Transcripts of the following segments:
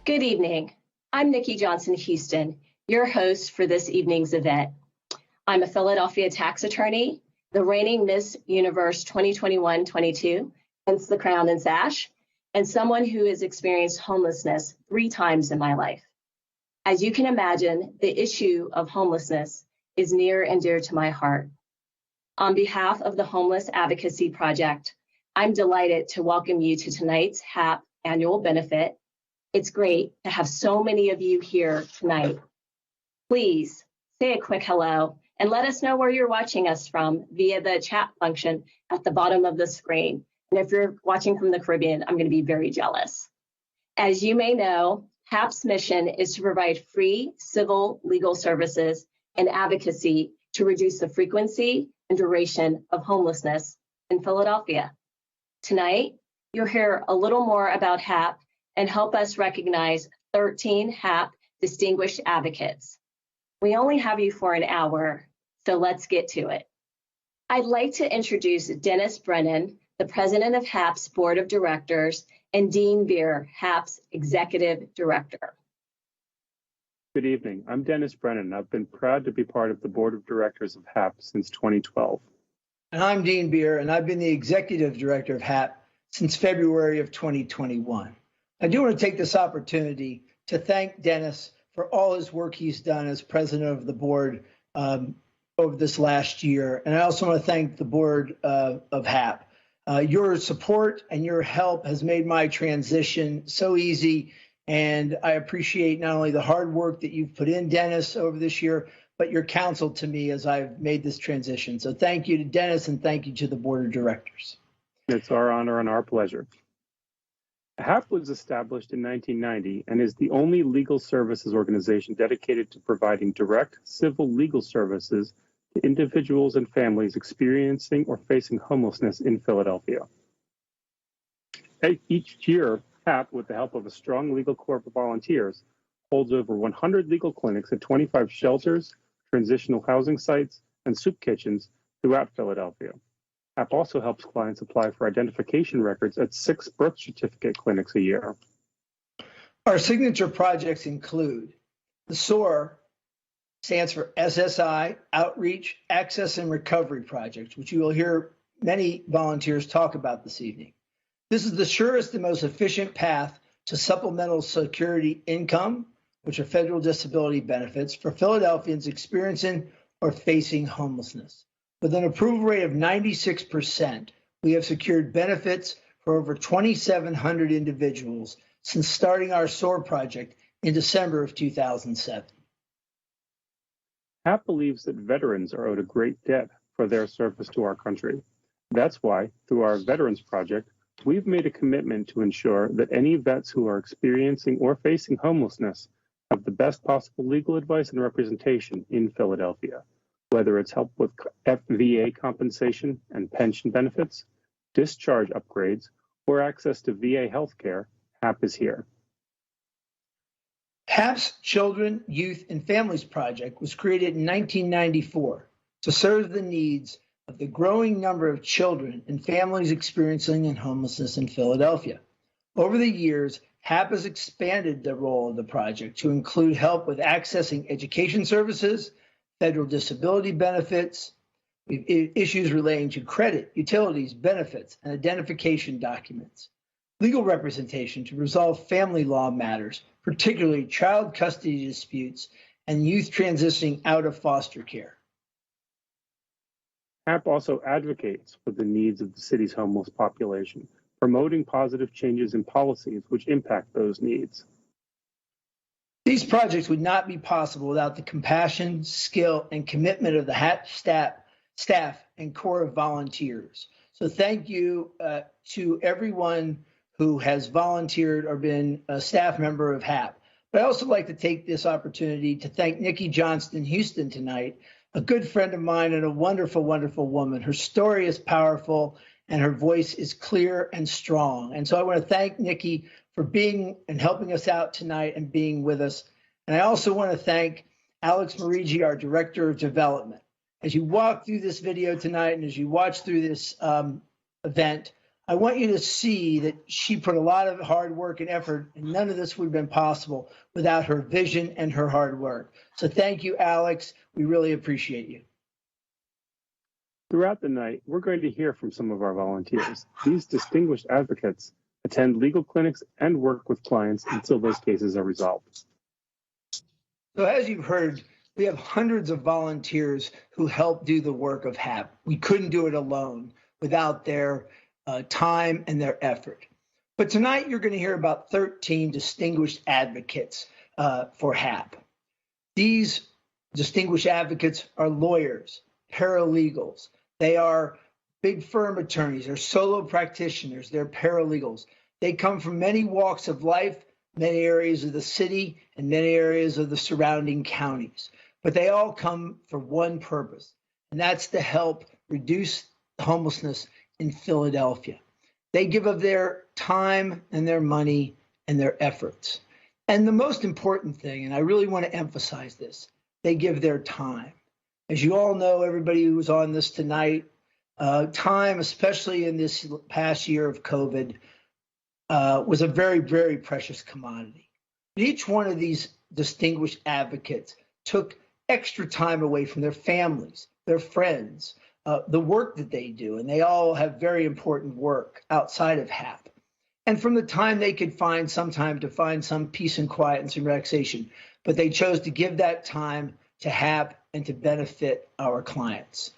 Good evening. I'm Nikki Johnson Houston, your host for this evening's event. I'm a Philadelphia tax attorney, the reigning Miss Universe 2021-22, hence the crown and sash, and someone who has experienced homelessness 3 times in my life. As you can imagine, the issue of homelessness is near and dear to my heart. On behalf of the Homeless Advocacy Project, I'm delighted to welcome you to tonight's HAP Annual Benefit. It's great to have so many of you here tonight. Please say a quick hello and let us know where you're watching us from via the chat function at the bottom of the screen. And if you're watching from the Caribbean, I'm going to be very jealous. As you may know, HAP's mission is to provide free civil legal services and advocacy to reduce the frequency and duration of homelessness in Philadelphia. Tonight, you'll hear a little more about HAP and help us recognize 13 HAP distinguished advocates. We only have you for an hour, so let's get to it. I'd like to introduce Dennis Brennan, the president of HAP's board of directors, and Dean Beer, HAP's executive director. Good evening. I'm Dennis Brennan. I've been proud to be part of the board of directors of HAP since 2012. And I'm Dean Beer, and I've been the executive director of HAP since February of 2021. I do want to take this opportunity to thank Dennis for all his work he's done as president of the board over this last year. And I also want to thank the board of HAP. Your support and your help has made my transition so easy. And I appreciate not only the hard work that you've put in, Dennis, over this year, but your counsel to me as I've made this transition. So thank you to Dennis and thank you to the board of directors. It's our honor and our pleasure. HAP was established in 1990 and is the only legal services organization dedicated to providing direct civil legal services to individuals and families experiencing or facing homelessness in Philadelphia. Each year, HAP, with the help of a strong legal corps of volunteers, holds over 100 legal clinics at 25 shelters, transitional housing sites, and soup kitchens throughout Philadelphia. HAP also helps clients apply for identification records at 6 birth certificate clinics a year. Our signature projects include the SOAR, stands for SSI, Outreach, Access, and Recovery Project, which you will hear many volunteers talk about this evening. This is the surest and most efficient path to supplemental security income, which are federal disability benefits, for Philadelphians experiencing or facing homelessness. With an approval rate of 96%, we have secured benefits for over 2,700 individuals since starting our SOAR project in December of 2007. HAP believes that veterans are owed a great debt for their service to our country. That's why, through our Veterans Project, we've made a commitment to ensure that any vets who are experiencing or facing homelessness have the best possible legal advice and representation in Philadelphia. Whether it's help with VA compensation and pension benefits, discharge upgrades, or access to VA health care, HAP is here. HAP's Children, Youth, and Families Project was created in 1994 to serve the needs of the growing number of children and families experiencing homelessness in Philadelphia. Over the years, HAP has expanded the role of the project to include help with accessing education services, federal disability benefits, issues relating to credit, utilities, benefits, and identification documents, legal representation to resolve family law matters, particularly child custody disputes, and youth transitioning out of foster care. HAP also advocates for the needs of the city's homeless population, promoting positive changes in policies which impact those needs. These projects would not be possible without the compassion, skill, and commitment of the HAP staff and corps of volunteers. So thank you to everyone who has volunteered or been a staff member of HAP. But I also like to take this opportunity to thank Nikki Johnson Houston tonight, a good friend of mine and a wonderful, wonderful woman. Her story is powerful and her voice is clear and strong. And so I want to thank Nikki for being and helping us out tonight and being with us. And I also want to thank Alex Marigi, our Director of Development. As you walk through this video tonight and as you watch through this event, I want you to see that she put a lot of hard work and effort, and none of this would have been possible without her vision and her hard work. So thank you, Alex. We really appreciate you. Throughout the night, we're going to hear from some of our volunteers. These distinguished advocates attend legal clinics and work with clients until those cases are resolved. So as you've heard, we have hundreds of volunteers who help do the work of HAP. We couldn't do it alone without their time and their effort. But tonight you're going to hear about 13 distinguished advocates for HAP. These distinguished advocates are lawyers, paralegals. They are big firm attorneys, they're solo practitioners, they're paralegals. They come from many walks of life, many areas of the city, and many areas of the surrounding counties. But they all come for one purpose, and that's to help reduce homelessness in Philadelphia. They give of their time and their money and their efforts. And the most important thing, and I really want to emphasize this, they give their time. As you all know, everybody who was on this tonight, time, especially in this past year of COVID, was a very, very precious commodity. Each one of these distinguished advocates took extra time away from their families, their friends, the work that they do, and they all have very important work outside of HAP. And from the time they could find some time to find some peace and quiet and some relaxation, but they chose to give that time to HAP and to benefit our clients.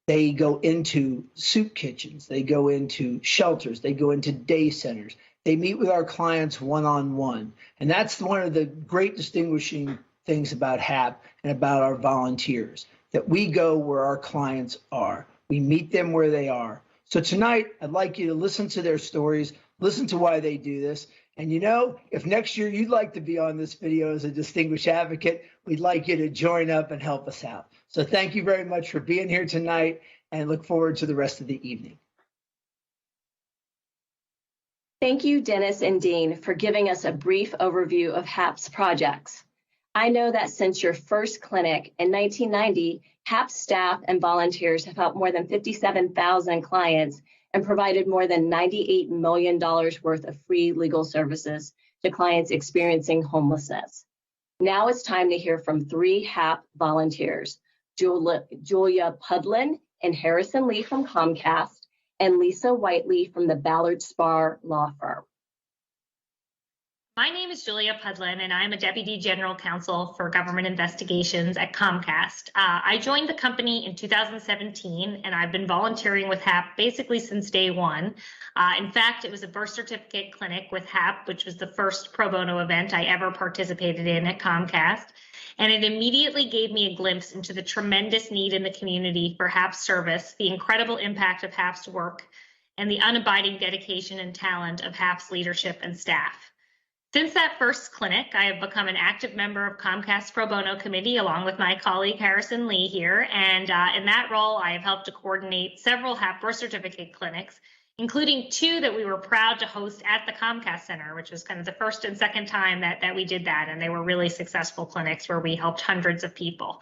They go into soup kitchens, they go into shelters, they go into day centers, they meet with our clients one-on-one. And that's one of the great distinguishing things about HAP and about our volunteers, that we go where our clients are. We meet them where they are. So tonight, I'd like you to listen to their stories, listen to why they do this. And you know, if next year you'd like to be on this video as a distinguished advocate, we'd like you to join up and help us out. So thank you very much for being here tonight, and look forward to the rest of the evening. Thank you, Dennis and Dean, for giving us a brief overview of HAP's projects. I know that since your first clinic in 1990, HAP staff and volunteers have helped more than 57,000 clients and provided more than $98 million worth of free legal services to clients experiencing homelessness. Now it's time to hear from 3 HAP volunteers, Julia Pudlin and Harrison Lee from Comcast, and Lisa Whiteley from the Ballard Spahr Law Firm. My name is Julia Pudlin, and I'm a Deputy General Counsel for Government Investigations at Comcast. I joined the company in 2017, and I've been volunteering with HAP basically since day one. In fact, it was a birth certificate clinic with HAP, which was the first pro bono event I ever participated in at Comcast. And it immediately gave me a glimpse into the tremendous need in the community for HAP's service, the incredible impact of HAP's work, and the unabiding dedication and talent of HAP's leadership and staff. Since that first clinic, I have become an active member of Comcast Pro Bono Committee along with my colleague Harrison Lee here, and in that role I have helped to coordinate several HAP birth certificate clinics, including 2 that we were proud to host at the Comcast Center, which was kind of the first and second time that we did that, and they were really successful clinics where we helped hundreds of people.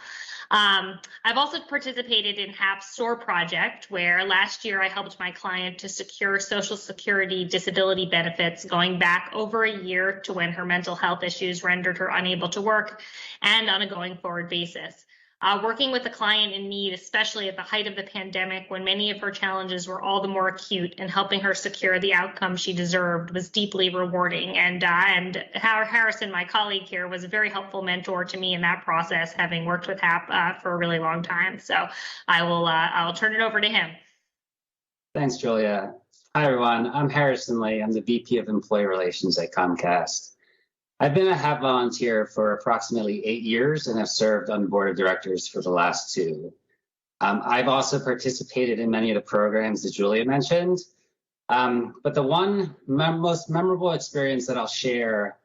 I've also participated in HAP's SOAR project, where last year I helped my client to secure Social Security disability benefits going back over a year to when her mental health issues rendered her unable to work, and on a going forward basis. Working with a client in need, especially at the height of the pandemic when many of her challenges were all the more acute, and helping her secure the outcome she deserved was deeply rewarding. And Harrison, my colleague here, was a very helpful mentor to me in that process, having worked with HAP for a really long time. So I'll turn it over to him. Thanks, Julia. Hi, everyone. I'm Harrison Lee. I'm the VP of Employee Relations at Comcast. I've been a HAP volunteer for approximately 8 years and have served on the board of directors for the last 2. I've also participated in many of the programs that Julia mentioned, but the one most memorable experience that I'll share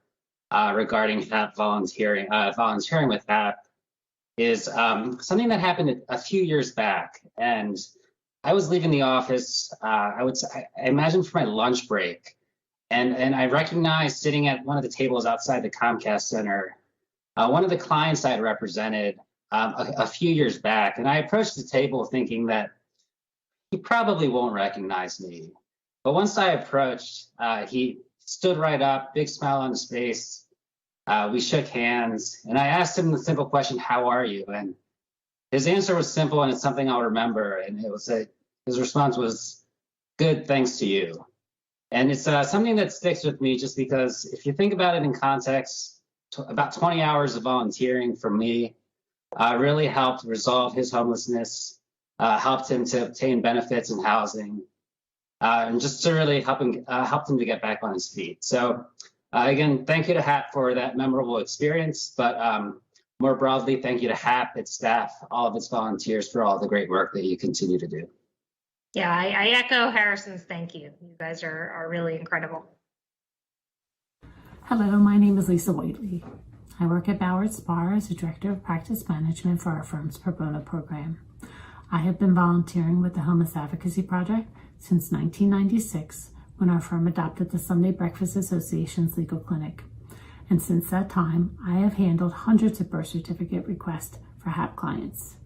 regarding HAP volunteering with HAP is something that happened a few years back. And I was leaving the office, I imagine for my lunch break. And I recognized sitting at one of the tables outside the Comcast Center, one of the clients I had represented a few years back. And I approached the table thinking that he probably won't recognize me. But once I approached, he stood right up, big smile on his face. We shook hands, and I asked him the simple question, "How are you?" And his answer was simple, and it's something I'll remember. And his response was, "Good, thanks to you." And it's something that sticks with me just because if you think about it in context, about 20 hours of volunteering for me really helped resolve his homelessness, helped him to obtain benefits and housing, and just to really helped him to get back on his feet. So again, thank you to HAP for that memorable experience, but more broadly, thank you to HAP, its staff, all of its volunteers for all the great work that you continue to do. Yeah, I echo Harrison's thank you. You guys are really incredible. Hello, my name is Lisa Whiteley. I work at Ballard Spa as the Director of Practice Management for our firm's pro bono program. I have been volunteering with the Homeless Advocacy Project since 1996 when our firm adopted the Sunday Breakfast Association's legal clinic. And since that time, I have handled hundreds of birth certificate requests for HAP clients.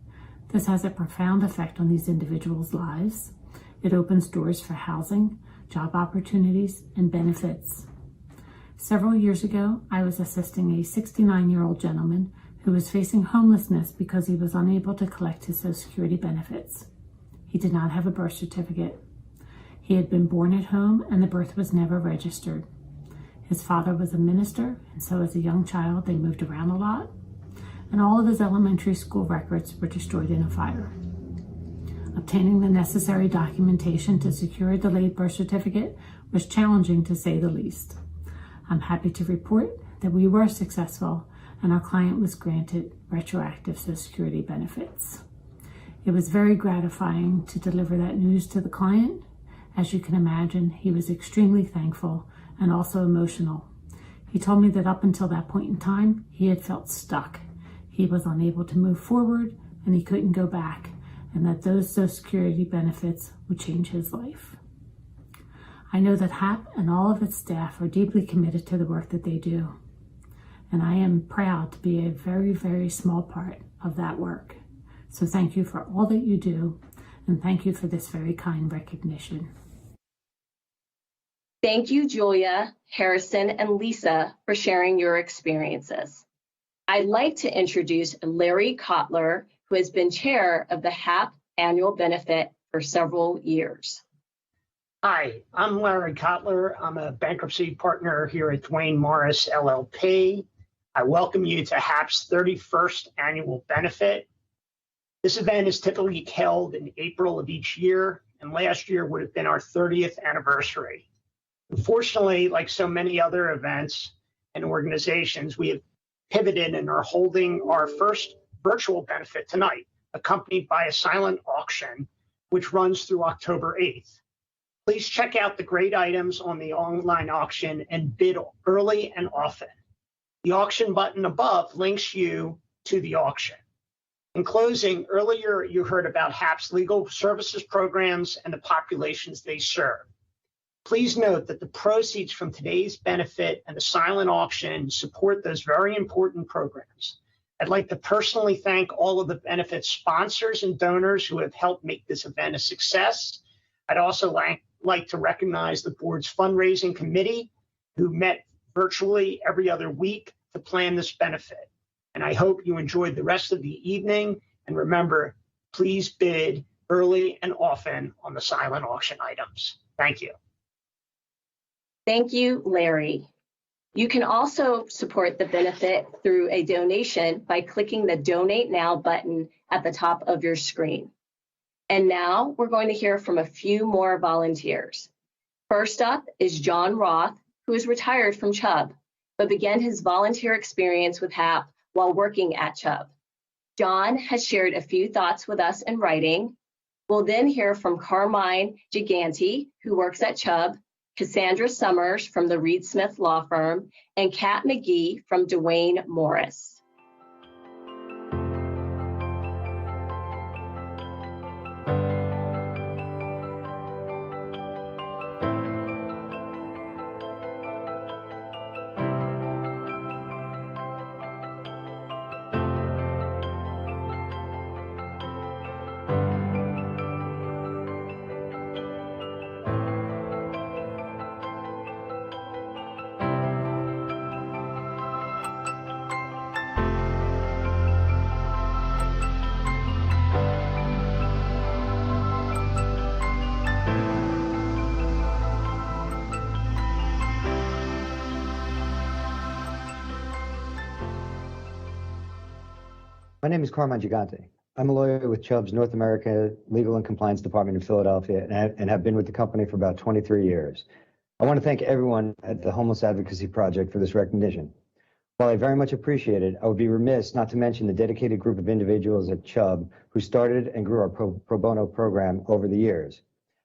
This has a profound effect on these individuals' lives. It opens doors for housing, job opportunities, and benefits. Several years ago, I was assisting a 69-year-old gentleman who was facing homelessness because he was unable to collect his Social Security benefits. He did not have a birth certificate. He had been born at home and the birth was never registered. His father was a minister, and so as a young child, they moved around a lot, and all of his elementary school records were destroyed in a fire. Obtaining the necessary documentation to secure a delayed birth certificate was challenging to say the least. I'm happy to report that we were successful and our client was granted retroactive Social Security benefits. It was very gratifying to deliver that news to the client. As you can imagine, he was extremely thankful and also emotional. He told me that up until that point in time, he had felt stuck. He was unable to move forward and he couldn't go back, and that those Social Security benefits would change his life. I know that HAP and all of its staff are deeply committed to the work that they do, and I am proud to be a very, very small part of that work. So thank you for all that you do, and thank you for this very kind recognition. Thank you, Julia, Harrison, and Lisa for sharing your experiences. I'd like to introduce Larry Kotler, who has been chair of the HAP Annual Benefit for several years. Hi, I'm Larry Kotler. I'm a bankruptcy partner here at Duane Morris LLP. I welcome you to HAP's 31st Annual Benefit. This event is typically held in April of each year, and last year would have been our 30th anniversary. Unfortunately, like so many other events and organizations, we have pivoted and are holding our first virtual benefit tonight, accompanied by a silent auction, which runs through October 8th. Please check out the great items on the online auction and bid early and often. The auction button above links you to the auction. In closing, earlier you heard about HAP's legal services programs and the populations they serve. Please note that the proceeds from today's benefit and the silent auction support those very important programs. I'd like to personally thank all of the benefit sponsors and donors who have helped make this event a success. I'd also like to recognize the board's fundraising committee, who met virtually every other week to plan this benefit. And I hope you enjoyed the rest of the evening. And remember, please bid early and often on the silent auction items. Thank you. Thank you, Larry. You can also support the benefit through a donation by clicking the Donate Now button at the top of your screen. And now we're going to hear from a few more volunteers. First up is John Roth, who is retired from Chubb, but began his volunteer experience with HAP while working at Chubb. John has shared a few thoughts with us in writing. We'll then hear from Carmine Giganti, who works at Chubb, Cassandra Summers from the Reed Smith Law Firm, and Kat McGee from Duane Morris. My name is Carmine Gigante. I'm a lawyer with Chubb's North America Legal and Compliance Department in Philadelphia and have been with the company for about 23 years. I want to thank everyone at the Homeless Advocacy Project for this recognition. While I very much appreciate it, I would be remiss not to mention the dedicated group of individuals at Chubb who started and grew our pro bono program over the years.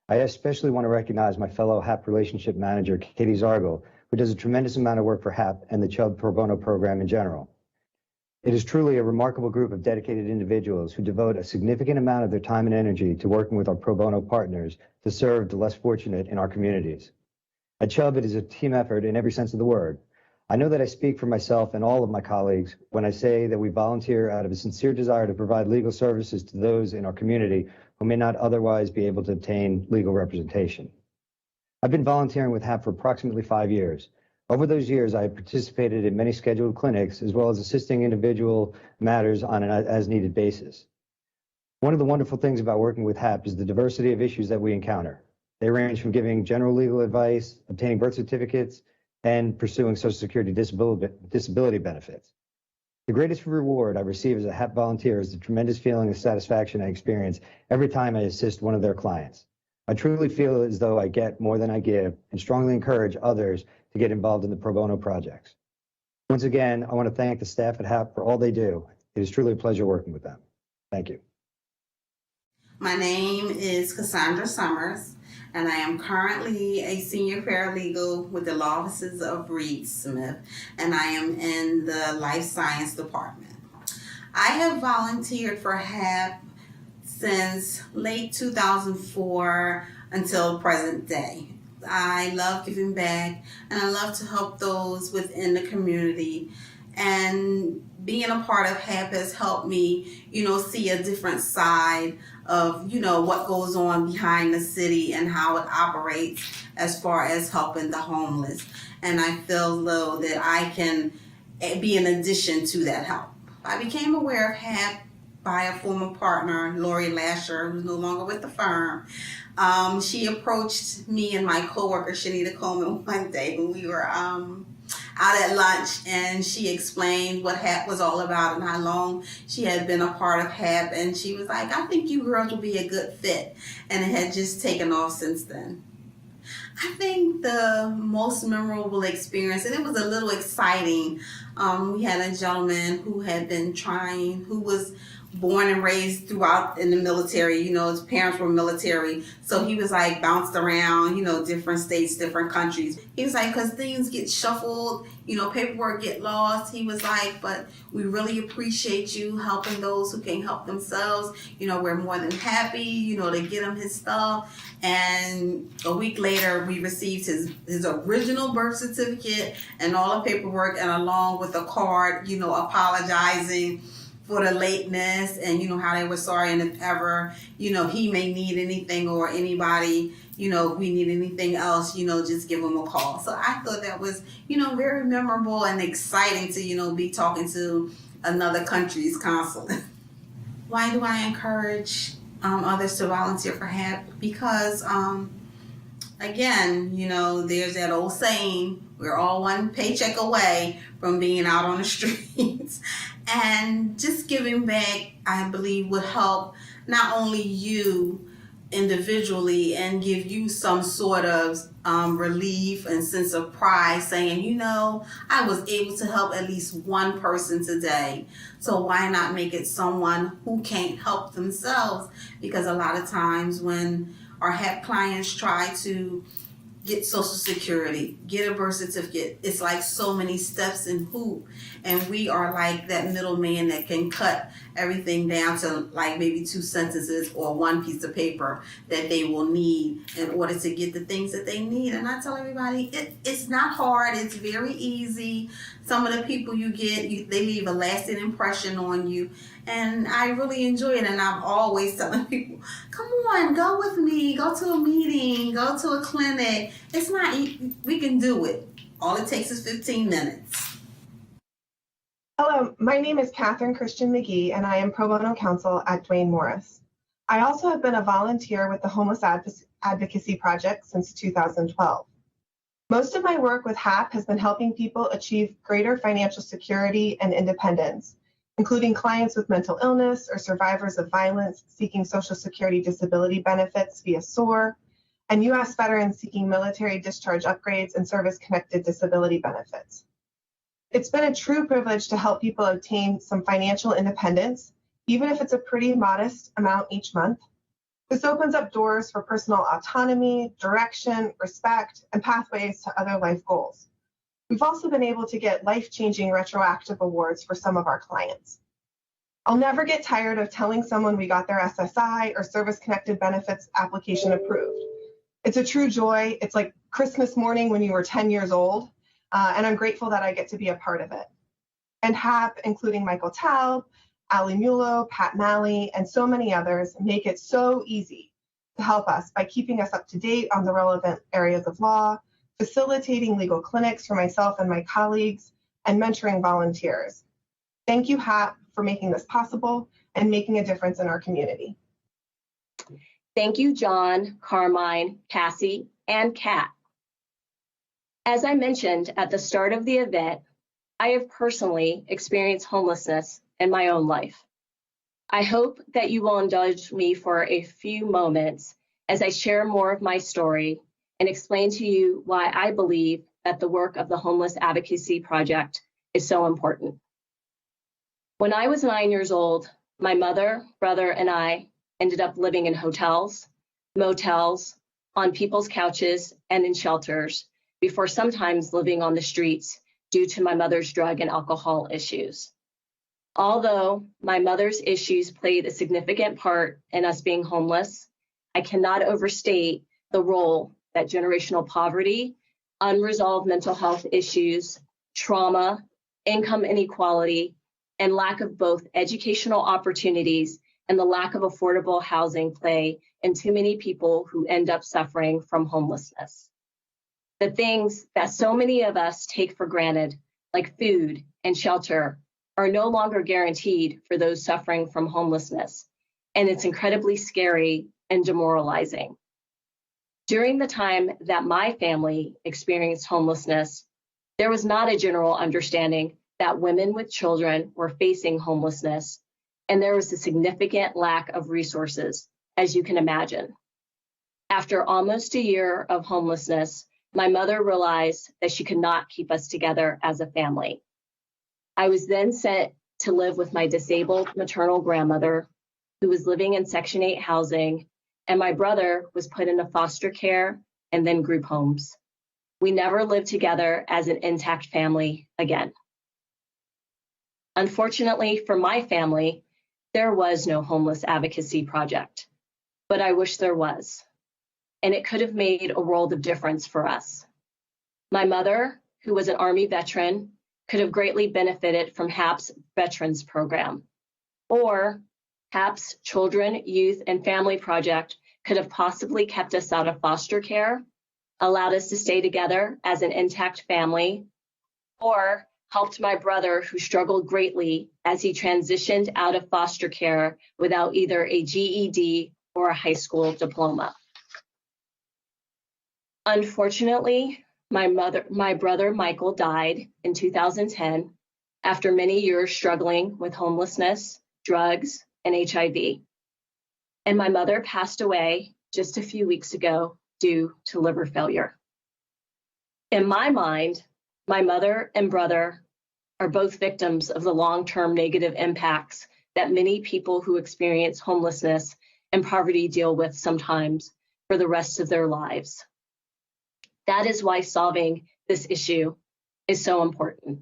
I especially want to recognize my fellow HAP relationship manager, Katie Zargel, who does a tremendous amount of work for HAP and the Chubb pro bono program in general. It is truly a remarkable group of dedicated individuals who devote a significant amount of their time and energy to working with our pro bono partners to serve the less fortunate in our communities. At Chubb, it is a team effort in every sense of the word. I know that I speak for myself and all of my colleagues when I say that we volunteer out of a sincere desire to provide legal services to those in our community who may not otherwise be able to obtain legal representation. I've been volunteering with HAP for approximately 5 years. Over those years, I have participated in many scheduled clinics, as well as assisting individual matters on an as-needed basis. One of the wonderful things about working with HAP is the diversity of issues that we encounter. They range from giving general legal advice, obtaining birth certificates, and pursuing Social Security disability benefits. The greatest reward I receive as a HAP volunteer is the tremendous feeling of satisfaction I experience every time I assist one of their clients. I truly feel as though I get more than I give and strongly encourage others to get involved in the pro bono projects. Once again, I want to thank the staff at HAP for all they do. It is truly a pleasure working with them. Thank you. My name is Cassandra Summers, and I am currently a senior paralegal with the law offices of Reed Smith, and I am in the life science department. I have volunteered for HAP since late 2004 until present day. I love giving back, and I love to help those within the community. And being a part of HAP has helped me, see a different side of, what goes on behind the city and how it operates as far as helping the homeless. And I feel though that I can be an addition to that help. I became aware of HAP by a former partner, Lori Lasher, who's no longer with the firm. She approached me and my coworker, Shanita Coleman, one day when we were out at lunch, and she explained what HAP was all about and how long she had been a part of HAP. And she was like, I think you girls will be a good fit. And it had just taken off since then. I think the most memorable experience, and it was a little exciting, we had a gentleman who had been who was born and raised throughout in the military. His parents were military, so he was like bounced around, different states, different countries. He was like, because things get shuffled, paperwork get lost. He was like, but we really appreciate you helping those who can't help themselves. We're more than happy, to get him his stuff. And a week later, we received his original birth certificate and all the paperwork, and along with a card, apologizing for the lateness and, how they were sorry. And if ever, he may need anything or anybody, if we need anything else, just give him a call. So I thought that was, very memorable and exciting to, be talking to another country's consulate. Why do I encourage others to volunteer for HAP? Because, again, there's that old saying, we're all one paycheck away from being out on the streets. And just giving back, I believe, would help not only you individually and give you some sort of relief and sense of pride, saying, I was able to help at least one person today. So why not make it someone who can't help themselves? Because a lot of times when our HAP clients try to get Social Security, get a birth certificate, it's like so many steps and hoop. And we are like that middleman that can cut everything down to like maybe 2 sentences or one piece of paper that they will need in order to get the things that they need. And I tell everybody, it's not hard. It's very easy. Some of the people you get, they leave a lasting impression on you. And I really enjoy it. And I'm always telling people, come on, go with me, go to a meeting, go to a clinic. It's not, we can do it. All it takes is 15 minutes. Hello, my name is Catherine Christian McGee, and I am pro bono counsel at Duane Morris. I also have been a volunteer with the Homeless Advocacy Project since 2012. Most of my work with HAP has been helping people achieve greater financial security and independence, including clients with mental illness or survivors of violence seeking Social Security disability benefits via SOAR, and U.S. veterans seeking military discharge upgrades and service-connected disability benefits. It's been a true privilege to help people obtain some financial independence, even if it's a pretty modest amount each month. This opens up doors for personal autonomy, direction, respect, and pathways to other life goals. We've also been able to get life-changing retroactive awards for some of our clients. I'll never get tired of telling someone we got their SSI or service-connected benefits application approved. It's a true joy. It's like Christmas morning when you were 10 years old, and I'm grateful that I get to be a part of it. And HAP, including Michael Taub, Ali Mulo, Pat Malley, and so many others, make it so easy to help us by keeping us up to date on the relevant areas of law, facilitating legal clinics for myself and my colleagues, and mentoring volunteers. Thank you, HAP, for making this possible and making a difference in our community. Thank you, John, Carmine, Cassie, and Kat. As I mentioned at the start of the event, I have personally experienced homelessness in my own life. I hope that you will indulge me for a few moments as I share more of my story and explain to you why I believe that the work of the Homeless Advocacy Project is so important. When I was 9 years old, my mother, brother, and I ended up living in hotels, motels, on people's couches, and in shelters, before sometimes living on the streets due to my mother's drug and alcohol issues. Although my mother's issues played a significant part in us being homeless, I cannot overstate the role that generational poverty, unresolved mental health issues, trauma, income inequality, and lack of both educational opportunities and the lack of affordable housing play in too many people who end up suffering from homelessness. The things that so many of us take for granted, like food and shelter, are no longer guaranteed for those suffering from homelessness, and it's incredibly scary and demoralizing. During the time that my family experienced homelessness, there was not a general understanding that women with children were facing homelessness, and there was a significant lack of resources, as you can imagine. After almost a year of homelessness, my mother realized that she could not keep us together as a family. I was then sent to live with my disabled maternal grandmother, who was living in Section 8 housing, and my brother was put into foster care and then group homes. We never lived together as an intact family again. Unfortunately for my family, there was no homeless advocacy project, but I wish there was, and it could have made a world of difference for us. My mother, who was an Army veteran, could have greatly benefited from HAP's Veterans Program, or HAP's Children, Youth, and Family Project could have possibly kept us out of foster care, allowed us to stay together as an intact family, or helped my brother, who struggled greatly as he transitioned out of foster care without either a GED or a high school diploma. Unfortunately, my brother Michael died in 2010 after many years struggling with homelessness, drugs, and HIV. And my mother passed away just a few weeks ago due to liver failure. In my mind, my mother and brother are both victims of the long-term negative impacts that many people who experience homelessness and poverty deal with sometimes for the rest of their lives. That is why solving this issue is so important.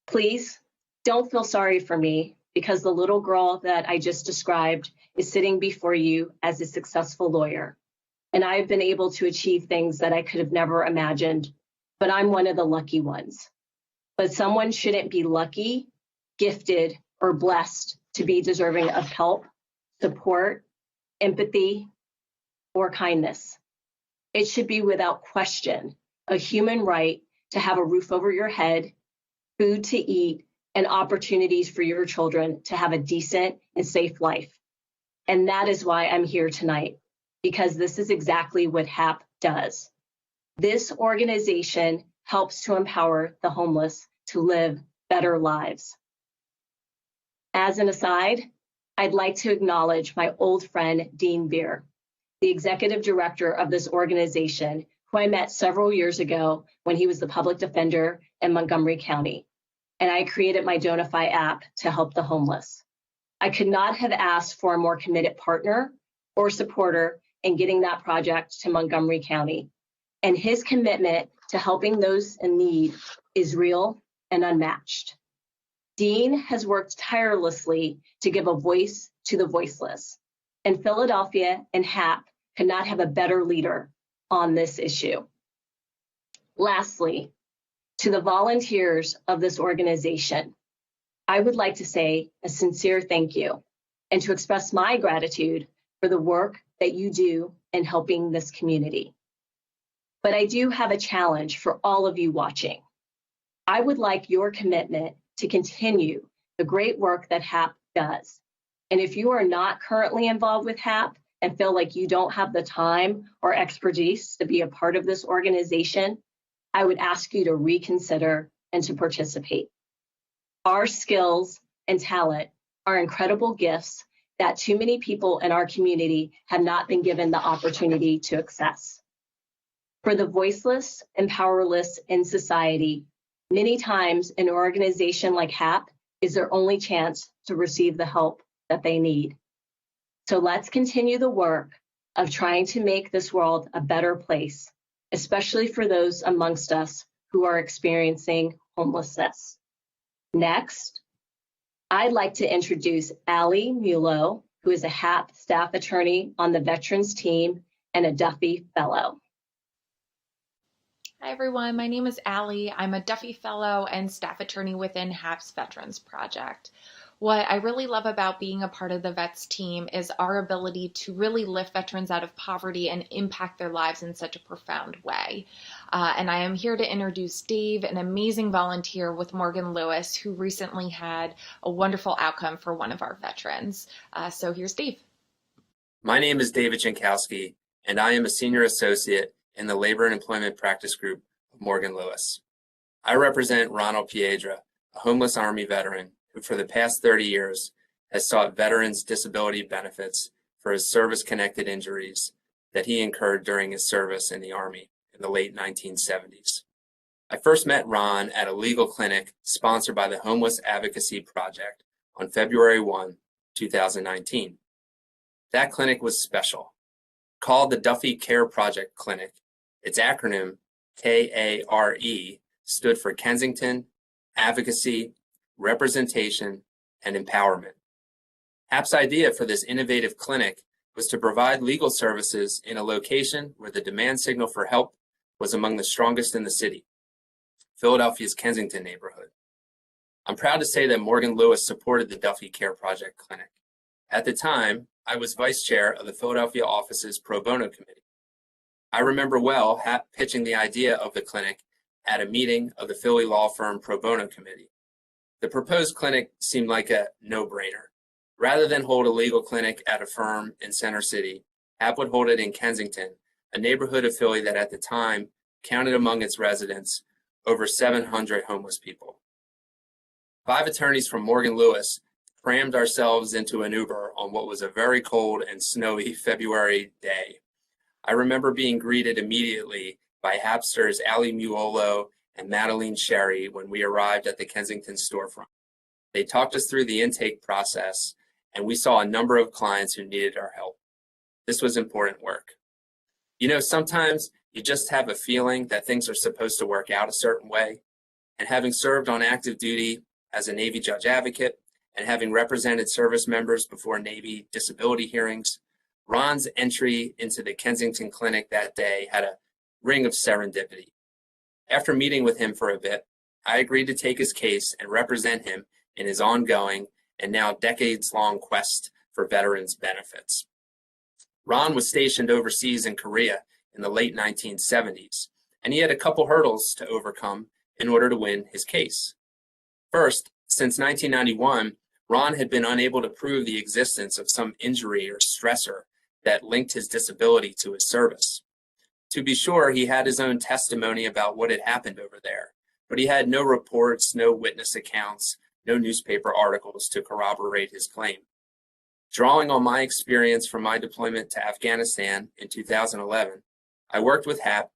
Please don't feel sorry for me, because the little girl that I just described is sitting before you as a successful lawyer, and I've been able to achieve things that I could have never imagined, but I'm one of the lucky ones. But someone shouldn't be lucky, gifted, or blessed to be deserving of help, support, empathy, or kindness. It should be without question a human right to have a roof over your head, food to eat, and opportunities for your children to have a decent and safe life. And that is why I'm here tonight, because this is exactly what HAP does. This organization helps to empower the homeless to live better lives. As an aside, I'd like to acknowledge my old friend, Dean Beer, the executive director of this organization, who I met several years ago when he was the public defender in Montgomery County, and I created my Donify app to help the homeless. I could not have asked for a more committed partner or supporter in getting that project to Montgomery County, and his commitment to helping those in need is real and unmatched. Dean has worked tirelessly to give a voice to the voiceless, and Philadelphia and HAP could not have a better leader on this issue. Lastly, to the volunteers of this organization, I would like to say a sincere thank you and to express my gratitude for the work that you do in helping this community. But I do have a challenge for all of you watching. I would like your commitment to continue the great work that HAP does. And if you are not currently involved with HAP and feel like you don't have the time or expertise to be a part of this organization, I would ask you to reconsider and to participate. Our skills and talent are incredible gifts that too many people in our community have not been given the opportunity to access. For the voiceless and powerless in society, many times an organization like HAP is their only chance to receive the help that they need. So let's continue the work of trying to make this world a better place, especially for those amongst us who are experiencing homelessness. Next, I'd like to introduce Allie Mulo, who is a HAP staff attorney on the Veterans team and a Duffy Fellow. Hi everyone, my name is Allie. I'm a Duffy Fellow and staff attorney within HAP's Veterans Project. What I really love about being a part of the VETS team is our ability to really lift veterans out of poverty and impact their lives in such a profound way. And I am here to introduce Dave, an amazing volunteer with Morgan Lewis, who recently had a wonderful outcome for one of our veterans. So here's Dave. My name is David Jankowski, and I am a senior associate in the Labor and Employment Practice Group of Morgan Lewis. I represent Ronald Piedra, a homeless Army veteran who for the past 30 years has sought veterans disability benefits for his service-connected injuries that he incurred during his service in the Army in the late 1970s. I first met Ron at a legal clinic sponsored by the Homeless Advocacy Project on February 1, 2019. That clinic was special. Called the Duffy Care Project Clinic, its acronym, KARE, stood for Kensington, Advocacy, Representation, and Empowerment. HAP's idea for this innovative clinic was to provide legal services in a location where the demand signal for help was among the strongest in the city, Philadelphia's Kensington neighborhood. I'm proud to say that Morgan Lewis supported the Duffy Care Project Clinic. At the time, I was vice chair of the Philadelphia office's pro bono committee. I remember well HAP pitching the idea of the clinic at a meeting of the Philly law firm pro bono committee. The proposed clinic seemed like a no-brainer. Rather than hold a legal clinic at a firm in Center City, HAP would hold it in Kensington, a neighborhood of Philly that at the time counted among its residents over 700 homeless people. 5 attorneys from Morgan Lewis crammed ourselves into an Uber on what was a very cold and snowy February day. I remember being greeted immediately by Hapsters Ali Muolo and Madeline Sherry when we arrived at the Kensington storefront. They talked us through the intake process, and we saw a number of clients who needed our help. This was important work. You know, sometimes you just have a feeling that things are supposed to work out a certain way, and having served on active duty as a Navy judge advocate and having represented service members before Navy disability hearings, Ron's entry into the Kensington Clinic that day had a ring of serendipity. After meeting with him for a bit, I agreed to take his case and represent him in his ongoing and now decades-long quest for veterans benefits. Ron was stationed overseas in Korea in the late 1970s, and he had a couple hurdles to overcome in order to win his case. First, since 1991, Ron had been unable to prove the existence of some injury or stressor that linked his disability to his service. To be sure, he had his own testimony about what had happened over there, but he had no reports, no witness accounts, no newspaper articles to corroborate his claim. Drawing on my experience from my deployment to Afghanistan in 2011, I worked with HAP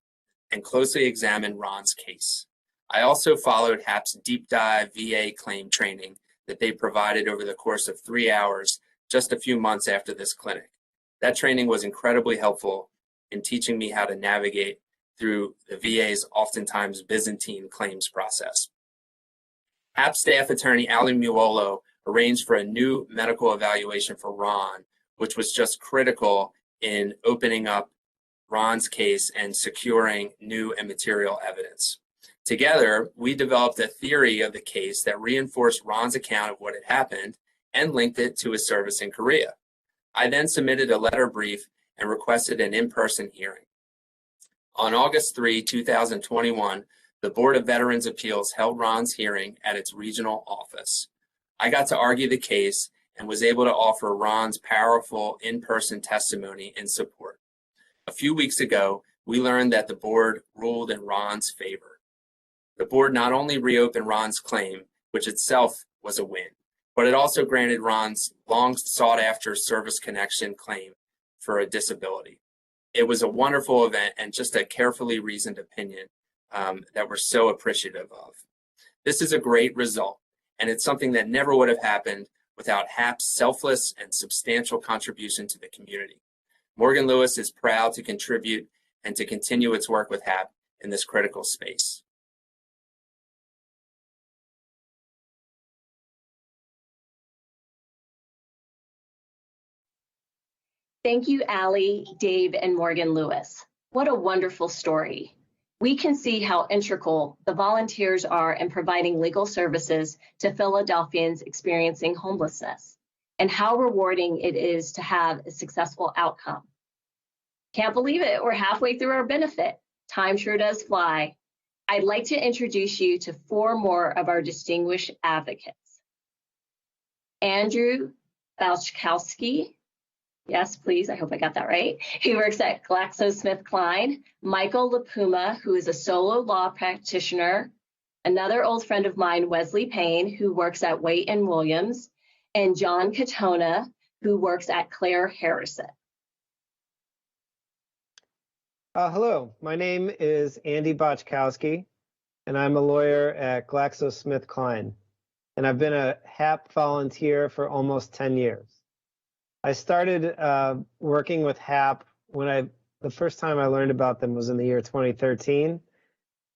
and closely examined Ron's case. I also followed HAP's deep dive VA claim training that they provided over the course of 3 hours just a few months after this clinic. That training was incredibly helpful in teaching me how to navigate through the VA's oftentimes Byzantine claims process. HAP staff attorney Ali Muolo arranged for a new medical evaluation for Ron, which was just critical in opening up Ron's case and securing new and material evidence. Together, we developed a theory of the case that reinforced Ron's account of what had happened and linked it to his service in Korea. I then submitted a letter brief and requested an in-person hearing. On August 3, 2021, the Board of Veterans' Appeals held Ron's hearing at its regional office. I got to argue the case and was able to offer Ron's powerful in-person testimony in support. A few weeks ago, we learned that the board ruled in Ron's favor. The board not only reopened Ron's claim, which itself was a win, but it also granted Ron's long sought after service connection claim for a disability. It was a wonderful event and just a carefully reasoned opinion that we're so appreciative of. This is a great result, and it's something that never would have happened without HAP's selfless and substantial contribution to the community. Morgan Lewis is proud to contribute and to continue its work with HAP in this critical space. Thank you, Ali, Dave, and Morgan Lewis. What a wonderful story. We can see how integral the volunteers are in providing legal services to Philadelphians experiencing homelessness, and how rewarding it is to have a successful outcome. Can't believe it, we're halfway through our benefit. Time sure does fly. I'd like to introduce you to 4 more of our distinguished advocates. Andrew Balchkowski. Yes, please, I hope I got that right. He works at GlaxoSmithKline. Michael LaPuma, who is a solo law practitioner. Another old friend of mine, Wesley Payne, who works at Waite & Williams. And John Katona, who works at Claire Harrison. Hello, my name is Andy Boczkowski, and I'm a lawyer at GlaxoSmithKline. And I've been a HAP volunteer for almost 10 years. I started working with HAP when the first time I learned about them was in the year 2013,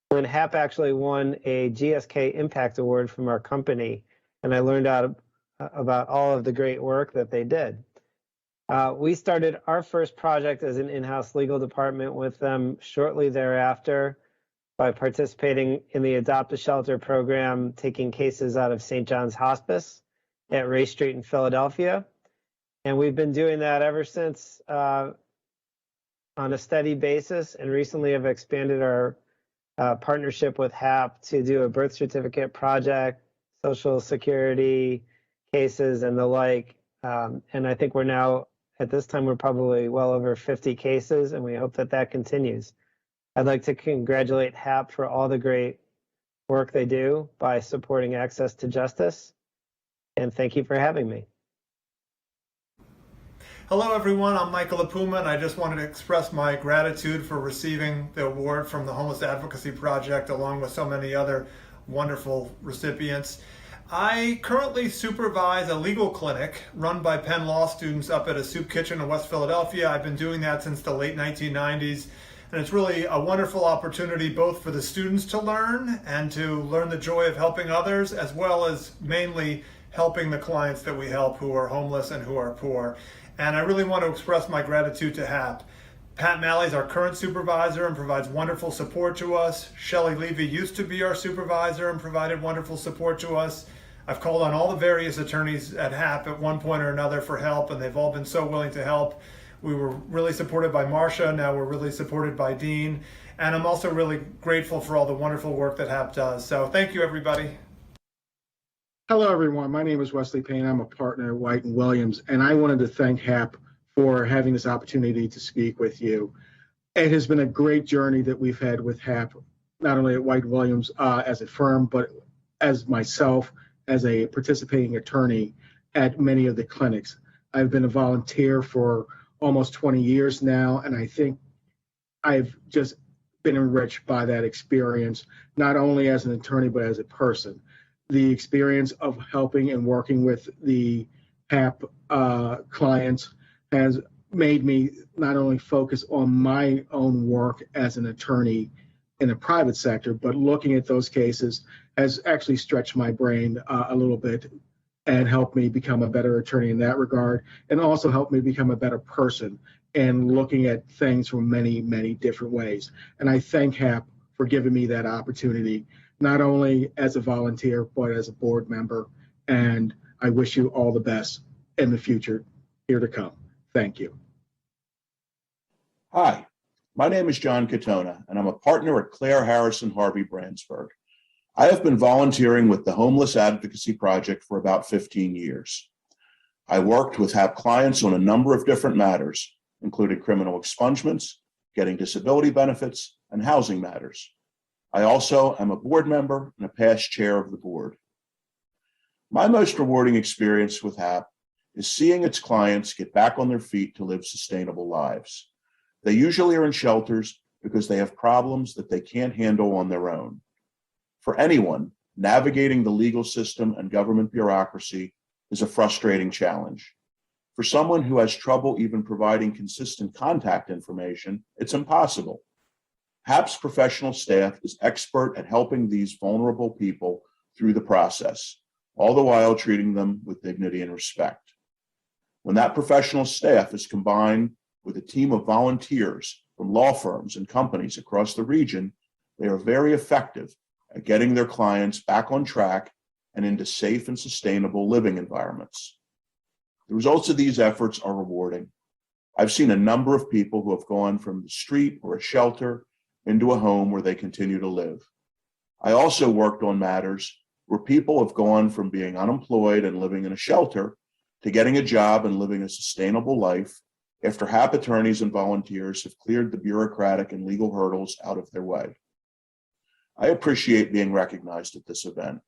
when HAP actually won a GSK Impact Award from our company, and I learned out about all of the great work that they did. We started our first project as an in-house legal department with them shortly thereafter by participating in the Adopt a Shelter program, taking cases out of St. John's Hospice at Ray Street in Philadelphia. And we've been doing that ever since on a steady basis, and recently have expanded our partnership with HAP to do a birth certificate project, Social Security cases, and the like. And I think we're now, at this time, we're probably well over 50 cases, and we hope that that continues. I'd like to congratulate HAP for all the great work they do by supporting access to justice. And thank you for having me. Hello everyone, I'm Michael LaPuma, and I just wanted to express my gratitude for receiving the award from the Homeless Advocacy Project along with so many other wonderful recipients. I currently supervise a legal clinic run by Penn Law students up at a soup kitchen in West Philadelphia. I've been doing that since the late 1990s, and it's really a wonderful opportunity both for the students to learn and to learn the joy of helping others, as well as mainly helping the clients that we help who are homeless and who are poor. And I really want to express my gratitude to HAP. Pat Malley is our current supervisor and provides wonderful support to us. Shelley Levy used to be our supervisor and provided wonderful support to us. I've called on all the various attorneys at HAP at one point or another for help, and they've all been so willing to help. We were really supported by Marcia, now we're really supported by Dean. And I'm also really grateful for all the wonderful work that HAP does. So thank you, everybody. Hello, everyone. My name is Wesley Payne. I'm a partner at Waite & Williams, and I wanted to thank HAP for having this opportunity to speak with you. It has been a great journey that we've had with HAP, not only at Waite & Williams as a firm, but as myself as a participating attorney at many of the clinics. I've been a volunteer for almost 20 years now, and I think I've just been enriched by that experience, not only as an attorney, but as a person. The experience of helping and working with the HAP clients has made me not only focus on my own work as an attorney in the private sector, but looking at those cases has actually stretched my brain a little bit and helped me become a better attorney in that regard, and also helped me become a better person and looking at things from many, many different ways. And I thank HAP for giving me that opportunity, not only as a volunteer, but as a board member. And I wish you all the best in the future here to come. Thank you. Hi, my name is John Katona, and I'm a partner at Claire Harrison Harvey Brandsburg. I have been volunteering with the Homeless Advocacy Project for about 15 years. I worked with HAP clients on a number of different matters, including criminal expungements, getting disability benefits, and housing matters. I also am a board member and a past chair of the board. My most rewarding experience with HAP is seeing its clients get back on their feet to live sustainable lives. They usually are in shelters because they have problems that they can't handle on their own. For anyone, navigating the legal system and government bureaucracy is a frustrating challenge. For someone who has trouble even providing consistent contact information, it's impossible. HAP's professional staff is expert at helping these vulnerable people through the process, all the while treating them with dignity and respect. When that professional staff is combined with a team of volunteers from law firms and companies across the region, they are very effective at getting their clients back on track and into safe and sustainable living environments. The results of these efforts are rewarding. I've seen a number of people who have gone from the street or a shelter into a home where they continue to live. I also worked on matters where people have gone from being unemployed and living in a shelter to getting a job and living a sustainable life after HAP attorneys and volunteers have cleared the bureaucratic and legal hurdles out of their way. I appreciate being recognized at this event,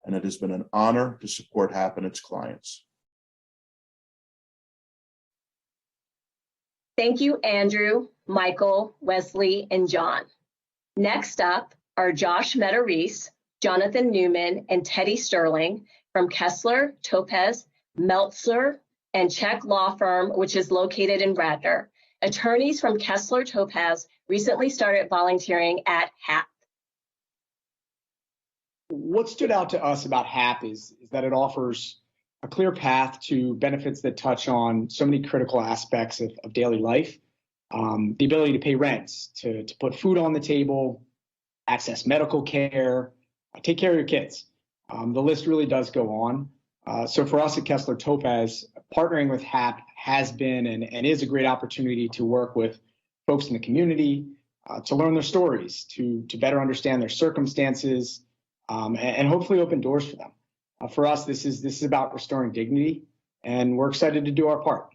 and it has been an honor to support HAP and its clients. Thank you, Andrew, Michael, Wesley, and John. Next up are Josh Meta-Reese, Jonathan Newman, and Teddy Sterling from Kessler, Topaz, Meltzer, and Czech Law Firm, which is located in Radnor. Attorneys from Kessler Topaz recently started volunteering at HAP. What stood out to us about HAP is that it offers a clear path to benefits that touch on so many critical aspects of daily life. The ability to pay rents, to put food on the table, access medical care, take care of your kids. The list really does go on. So for us at Kessler Topaz, partnering with HAP has been and is a great opportunity to work with folks in the community, to learn their stories, to better understand their circumstances, and hopefully open doors for them. For us, this is about restoring dignity, and we're excited to do our part.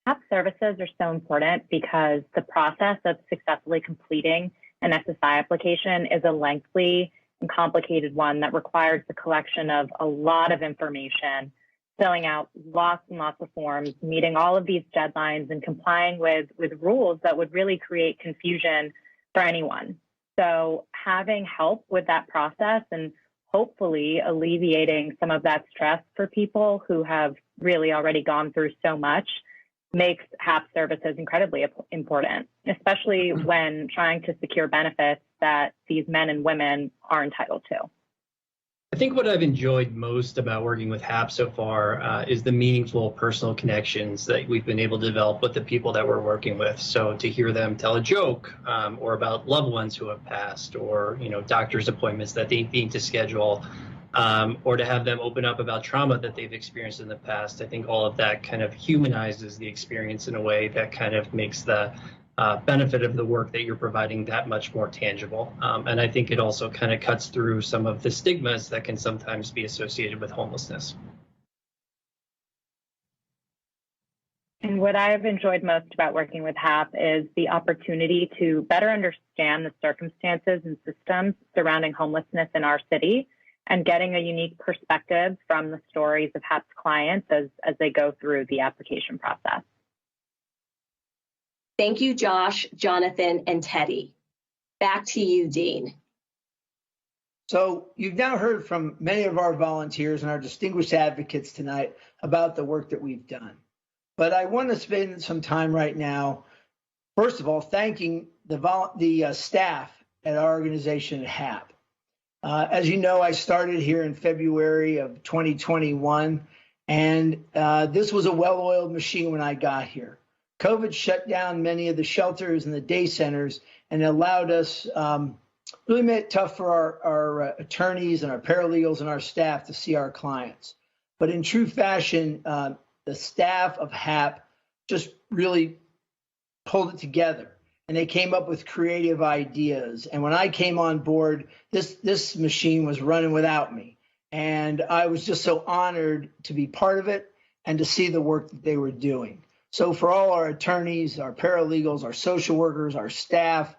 HAP services are so important because the process of successfully completing an SSI application is a lengthy and complicated one that requires the collection of a lot of information, filling out lots and lots of forms, meeting all of these deadlines, and complying with rules that would really create confusion for anyone. So having help with that process and hopefully alleviating some of that stress for people who have really already gone through so much makes HAP services incredibly important, especially when trying to secure benefits that these men and women are entitled to. I think what I've enjoyed most about working with HAP so far is the meaningful personal connections that we've been able to develop with the people that we're working with. So to hear them tell a joke or about loved ones who have passed, or doctor's appointments that they need to schedule, or to have them open up about trauma that they've experienced in the past, I think all of that kind of humanizes the experience in a way that kind of makes the benefit of the work that you're providing that much more tangible. And I think it also kind of cuts through some of the stigmas that can sometimes be associated with homelessness. And what I've enjoyed most about working with HAP is the opportunity to better understand the circumstances and systems surrounding homelessness in our city and getting a unique perspective from the stories of HAP's clients as they go through the application process. Thank you, Josh, Jonathan, and Teddy. Back to you, Dean. So you've now heard from many of our volunteers and our distinguished advocates tonight about the work that we've done. But I want to spend some time right now, first of all, thanking the staff at our organization at HAP. As you know, I started here in February of 2021, and this was a well-oiled machine when I got here. COVID shut down many of the shelters and the day centers and allowed us, really made it tough for our attorneys and our paralegals and our staff to see our clients. But in true fashion, the staff of HAP just really pulled it together, and they came up with creative ideas. And when I came on board, this machine was running without me. And I was just so honored to be part of it and to see the work that they were doing. So for all our attorneys, our paralegals, our social workers, our staff,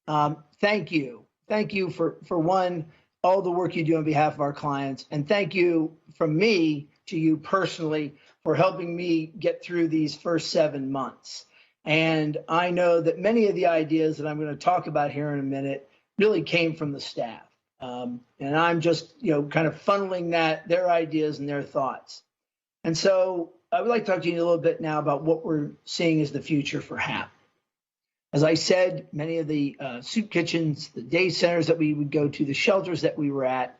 thank you. Thank you for one, all the work you do on behalf of our clients. And thank you from me to you personally for helping me get through these first 7 months. And I know that many of the ideas that I'm going to talk about here in a minute really came from the staff. And I'm just, kind of funneling their ideas and their thoughts. And so I would like to talk to you a little bit now about what we're seeing as the future for HAP. As I said, many of the soup kitchens, the day centers that we would go to, the shelters that we were at,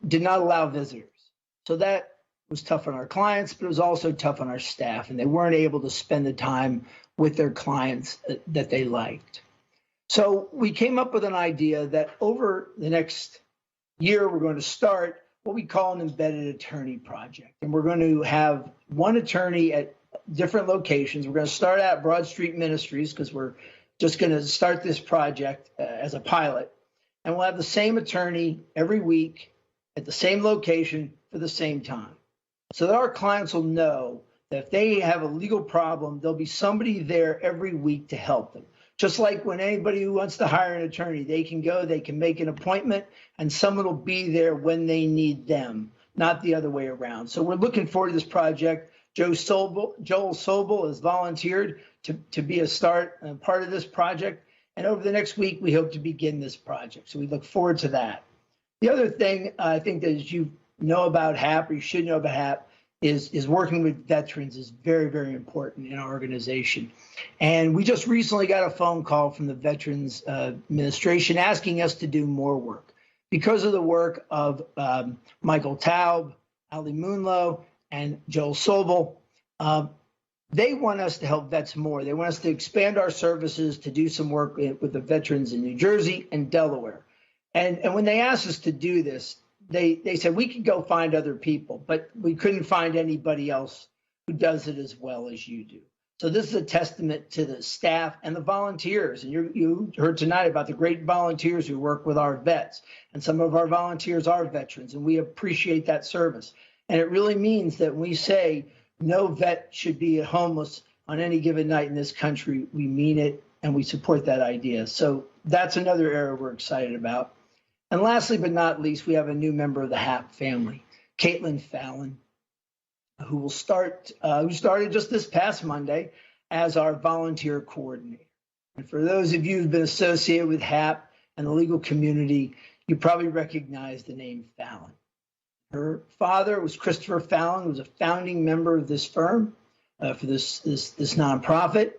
did not allow visitors. So that was tough on our clients, but it was also tough on our staff, and they weren't able to spend the time with their clients that they liked. So we came up with an idea that over the next year, we're going to start what we call an embedded attorney project. And we're going to have one attorney at different locations. We're going to start at Broad Street Ministries because we're just going to start this project as a pilot. And we'll have the same attorney every week at the same location for the same time, so that our clients will know that if they have a legal problem, there'll be somebody there every week to help them. Just like when anybody who wants to hire an attorney, they can go, they can make an appointment, and someone will be there when they need them, not the other way around. So we're looking forward to this project. Joel Sobel has volunteered to be a part of this project. And over the next week, we hope to begin this project. So we look forward to that. The other thing I think that as you know about HAP, or you should know about HAP, is working with veterans is very, very important in our organization. And we just recently got a phone call from the Veterans Administration asking us to do more work because of the work of Michael Taub, Ali Moonlow, and Joel Sobel. They want us to help vets more. They want us to expand our services to do some work with the veterans in New Jersey and Delaware. And when they asked us to do this, they said we could go find other people, but we couldn't find anybody else who does it as well as you do. So this is a testament to the staff and the volunteers. And you heard tonight about the great volunteers who work with our vets. And some of our volunteers are veterans, and we appreciate that service. And it really means that when we say no vet should be homeless on any given night in this country, we mean it, and we support that idea. So that's another area we're excited about. And lastly, but not least, we have a new member of the HAP family, Caitlin Fallon, who started just this past Monday as our volunteer coordinator. And for those of you who've been associated with HAP and the legal community, you probably recognize the name Fallon. Her father was Christopher Fallon, who was a founding member of this firm for this nonprofit.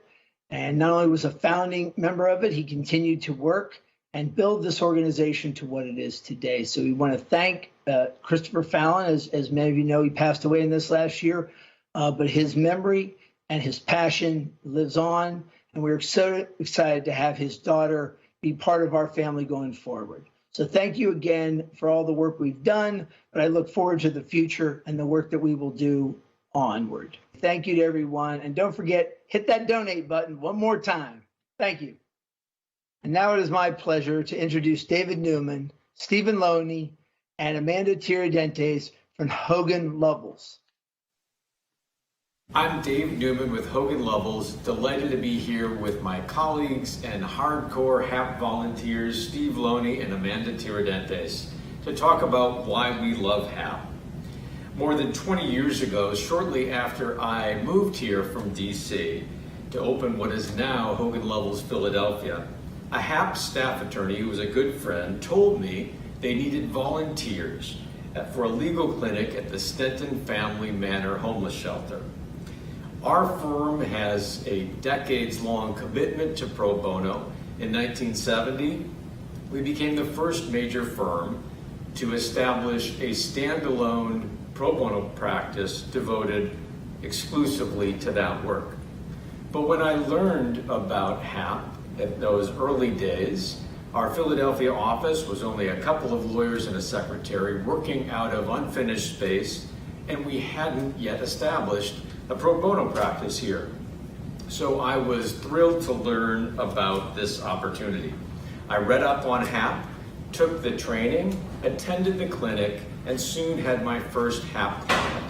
And not only was a founding member of it, he continued to work and build this organization to what it is today. So we want to thank Christopher Fallon. As many of you know, he passed away in this last year, but his memory and his passion lives on. And we're so excited to have his daughter be part of our family going forward. So thank you again for all the work we've done, but I look forward to the future and the work that we will do onward. Thank you to everyone. And don't forget, hit that donate button one more time. Thank you. And now it is my pleasure to introduce David Newman, Stephen Loney, and Amanda Tiradentes from Hogan Lovells. I'm Dave Newman with Hogan Lovells, delighted to be here with my colleagues and hardcore HAP volunteers, Steve Loney and Amanda Tiradentes. to talk about why we love HAP. More than 20 years ago, shortly after I moved here from DC to open what is now Hogan Lovells Philadelphia, a HAP staff attorney who was a good friend told me they needed volunteers for a legal clinic at the Stenton Family Manor homeless shelter. Our firm has a decades-long commitment to pro bono. In 1970, we became the first major firm to establish a standalone pro bono practice devoted exclusively to that work. But when I learned about HAP at those early days, our Philadelphia office was only a couple of lawyers and a secretary working out of unfinished space, and we hadn't yet established a pro bono practice here. So I was thrilled to learn about this opportunity. I read up on HAP, took the training, attended the clinic, and soon had my first HAP client.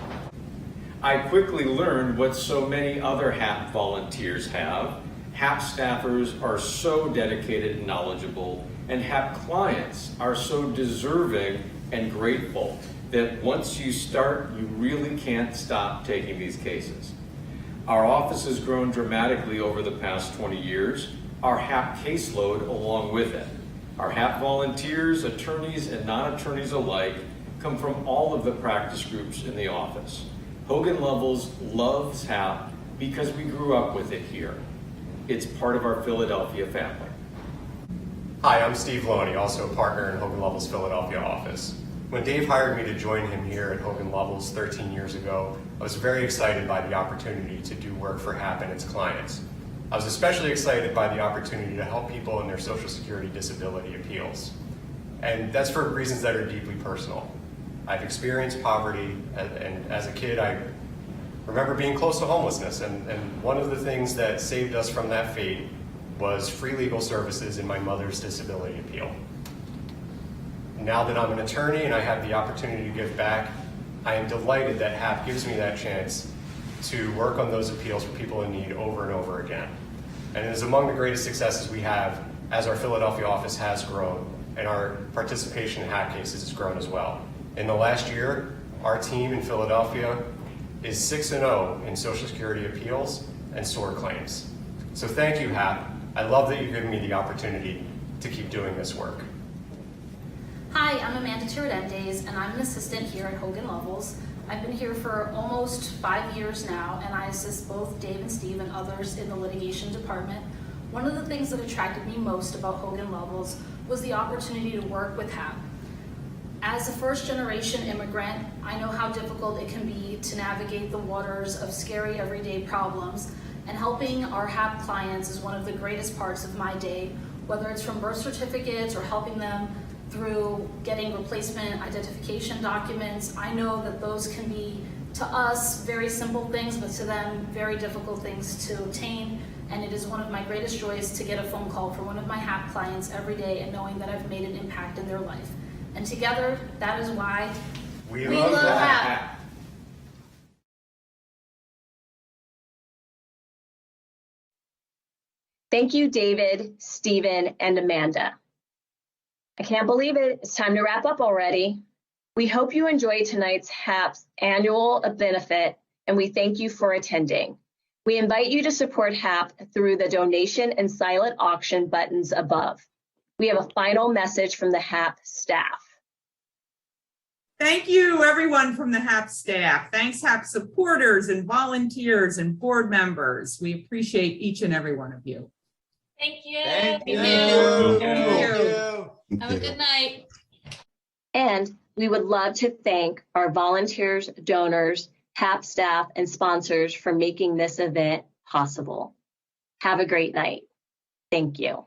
I quickly learned what so many other HAP volunteers have. HAP staffers are so dedicated and knowledgeable, and HAP clients are so deserving and grateful that once you start, you really can't stop taking these cases. Our office has grown dramatically over the past 20 years, our HAP caseload along with it. Our HAP volunteers, attorneys, and non-attorneys alike come from all of the practice groups in the office. Hogan Lovells loves HAP because we grew up with it here. It's part of our Philadelphia family. Hi, I'm Steve Loney, also a partner in Hogan Lovells Philadelphia office. When Dave hired me to join him here at Hogan Lovells 13 years ago, I was very excited by the opportunity to do work for HAP and its clients. I was especially excited by the opportunity to help people in their Social Security disability appeals. And that's for reasons that are deeply personal. I've experienced poverty, and as a kid, I remember being close to homelessness, and one of the things that saved us from that fate was free legal services in my mother's disability appeal. Now that I'm an attorney and I have the opportunity to give back, I am delighted that HAP gives me that chance to work on those appeals for people in need over and over again. And it is among the greatest successes we have as our Philadelphia office has grown and our participation in HAP cases has grown as well. In the last year, our team in Philadelphia is 6-0 in Social Security appeals and SOAR claims. So thank you, HAP. I love that you've given me the opportunity to keep doing this work. Hi, I'm Amanda Tiradentes, and I'm an assistant here at Hogan Lovells. I've been here for almost 5 years now, and I assist both Dave and Steve and others in the litigation department. One of the things that attracted me most about Hogan Lovells was the opportunity to work with HAP. As a first-generation immigrant, I know how difficult it can be to navigate the waters of scary everyday problems, and helping our HAP clients is one of the greatest parts of my day, whether it's from birth certificates or helping them through getting replacement identification documents. I know that those can be, to us, very simple things, but to them, very difficult things to obtain. And it is one of my greatest joys to get a phone call from one of my HAP clients every day and knowing that I've made an impact in their life. And together, that is why we love HAP. Thank you, David, Stephen, and Amanda. I can't believe it. It's time to wrap up already. We hope you enjoyed tonight's HAP's annual benefit, and we thank you for attending. We invite you to support HAP through the donation and silent auction buttons above. We have a final message from the HAP staff. Thank you, everyone from the HAP staff. Thanks, HAP supporters and volunteers and board members. We appreciate each and every one of you. Thank you. Thank you. Have a good night. And we would love to thank our volunteers, donors, HAP staff, and sponsors for making this event possible. Have a great night. Thank you.